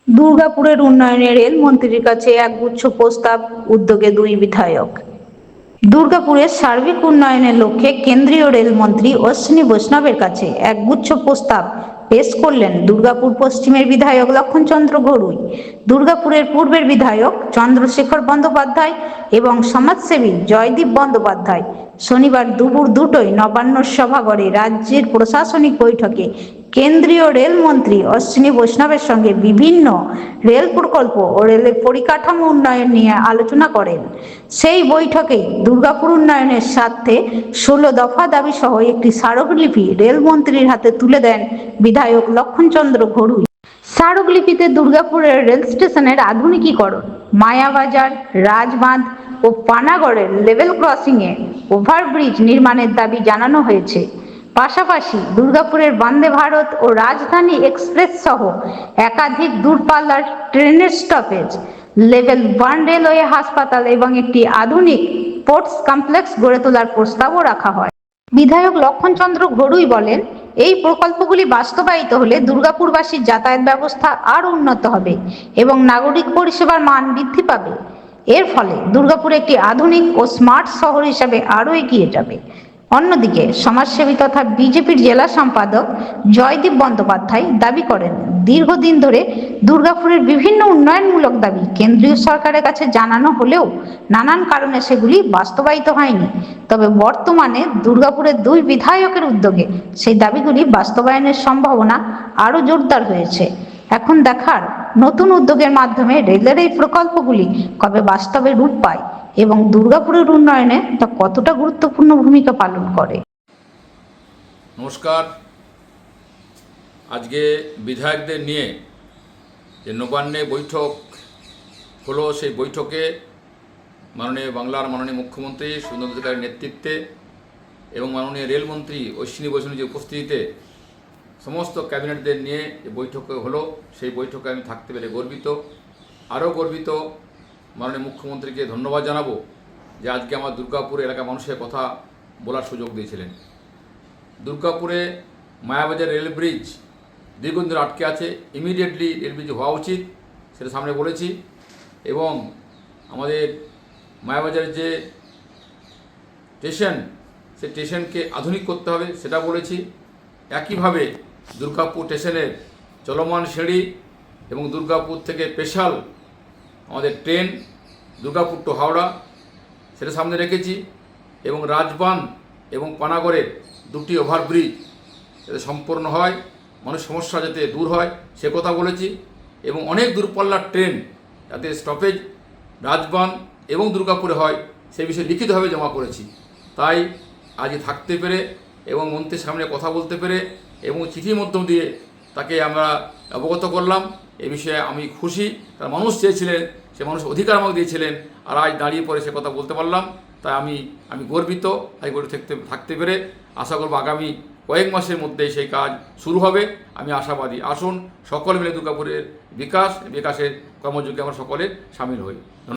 দুর্গাপুরের উন্নয়নে রেলমন্ত্রীর কাছে একগুচ্ছ প্রস্তাব, উদ্যোগে দুই বিধায়ক। দুর্গাপুরের সার্বিক উন্নয়নের লক্ষ্যে কেন্দ্রীয় রেলমন্ত্রী অশ্বিনী বৈষ্ণবের কাছে একগুচ্ছ প্রস্তাব পেশ করলেন দুর্গাপুর পশ্চিমের বিধায়ক লক্ষণচন্দ্র ঘড়ুই। দুর্গাপুরের পূর্বের বিধায়ক চন্দ্রশেখর বন্দ্যোপাধ্যায় এবং সমাজসেবী জয়দীপ বন্দ্যোপাধ্যায় শনিবার দুপুর 2টোয় নবান্ন সভাঘরে রাজ্যের প্রশাসনিক বৈঠকে কেন্দ্রীয় রেলমন্ত্রী অশ্বিনী বৈষ্ণবের সঙ্গে বিভিন্ন রেল প্রকল্প ও রেলের পরিকাঠামো উন্নয়ন নিয়ে আলোচনা করেন। সেই বৈঠকে দুর্গাপুর উন্নয়নের স্বার্থে 16 দফা দাবি সহ একটি স্মারকলিপি রেলমন্ত্রীর হাতে তুলে দেন বিধায়ক লক্ষণচন্দ্র ঘড়ুই। স্মারকলিপিতে দুর্গাপুরের রেল স্টেশনের আধুনিকীকরণ, মায়াবাজার, রাজবাঁধ ও পানাগড়ের লেভেল ক্রসিংয়ে ওভারব্রিজ নির্মাণের দাবি জানানো হয়েছে। পাশাপাশি দুর্গাপুরের বন্দে ভারত ও রাজধানী এক্সপ্রেস সহ একাধিক দূরপাল্লার ট্রেনের স্টপেজ, লেভেল 1 রেলওয়ে হাসপাতাল এবং একটি আধুনিক স্পোর্টস কমপ্লেক্স গড়ে তোলার প্রস্তাবও রাখা হয়। বিধায়ক লক্ষণচন্দ্র ঘড়ুই বলেন, এই প্রকল্পগুলি বাস্তবায়িত হলে দুর্গাপুরবাসীর যাতায়াত ব্যবস্থা আরও উন্নত হবে এবং নাগরিক পরিষেবার মান বৃদ্ধি পাবে। এর ফলে দুর্গাপুর একটি আধুনিক ও স্মার্ট শহর হিসাবে আরও এগিয়ে যাবে। অন্যদিকে সমাজসেবী তথা বিজেপির জেলা সম্পাদক জয়দীপ বন্দ্যোপাধ্যায় দাবি করেন, দীর্ঘদিন ধরে দুর্গাপুরের বিভিন্ন উন্নয়নমূলক দাবি কেন্দ্রীয় সরকারের কাছে জানানো হলেও নানান কারণে সেগুলি বাস্তবায়িত হয়নি। তবে বর্তমানে দুর্গাপুরের দুই বিধায়কের উদ্যোগে সেই দাবিগুলি বাস্তবায়নের সম্ভাবনা আরও জোরদার হয়েছে। এখন দেখার নতুন উদ্যোগের মাধ্যমে রেলের এই প্রকল্পগুলি কবে বাস্তবে রূপ পায় এবং দুর্গাপুরের উন্নয়নে তা কতটা গুরুত্বপূর্ণ ভূমিকা পালন করে। নমস্কার। আজকে বিধায়কদের নিয়ে যে নবান্নে বৈঠক হলো, সেই বৈঠকে বাংলার মাননীয় মুখ্যমন্ত্রী সুন্দর অধিকারীর নেতৃত্বে এবং মাননীয় রেলমন্ত্রী অশ্বিনী বৈষ্ণবের যে উপস্থিতিতে সমস্ত ক্যাবিনেটদের নিয়ে যে বৈঠক হলো, সেই বৈঠকে আমি থাকতে পেরে গর্বিত। আরও গর্বিত, মাননীয় মুখ্যমন্ত্রীকে ধন্যবাদ জানাবো যে আজকে আমার দুর্গাপুর এলাকার মানুষের কথা বলার সুযোগ দিয়েছিলেন। দুর্গাপুরে মায়াবাজার রেল ব্রিজ দীর্ঘদিন ধরে আটকে আছে, ইমিডিয়েটলি রেল ব্রিজ হওয়া উচিত, সেটা সামনে বলেছি। এবং আমাদের মায়াবাজারের যে স্টেশন, সেই স্টেশনকে আধুনিক করতে হবে, সেটা বলেছি। একইভাবে দুর্গাপুর স্টেশনের চলমান সিঁড়ি এবং দুর্গাপুর থেকে স্পেশাল আমাদের ট্রেন দুর্গাপুর টু হাওড়া, সেটা সামনে রেখেছি। এবং রাজবাঁধ এবং পানাগড়ের দুটি ওভারব্রিজ যাতে সম্পূর্ণ হয়, মানুষ সমস্যা যাতে দূর হয়, সে কথা বলেছি। এবং অনেক দূরপাল্লার ট্রেন যাতে স্টপেজ রাজবাঁধ এবং দুর্গাপুরে হয়, সে বিষয়ে লিখিতভাবে জমা করেছি। তাই আজকে থাকতে পেরে এবং মন্ত্রীর সামনে কথা বলতে পেরে এবং চিঠির মাধ্যম দিয়ে তাকে আমরা অবগত করলাম। এ বিষয়ে আমি খুশি, তার মানুষ চেয়েছিলেন, সে মানুষ অধিকার আমাকে দিয়েছিলেন, আর আজ দাঁড়িয়ে পরে সে কথা বলতে পারলাম। তাই আমি গর্বিত। আজ গর্বিত থাকতে পেরে আশা করব আগামী কয়েক মাসের মধ্যেই সেই কাজ শুরু হবে। আমি আশাবাদী। আসুন সকলে মিলে দুর্গাপুরের বিকাশের কর্মযোগে আমরা সকলে সামিল হই।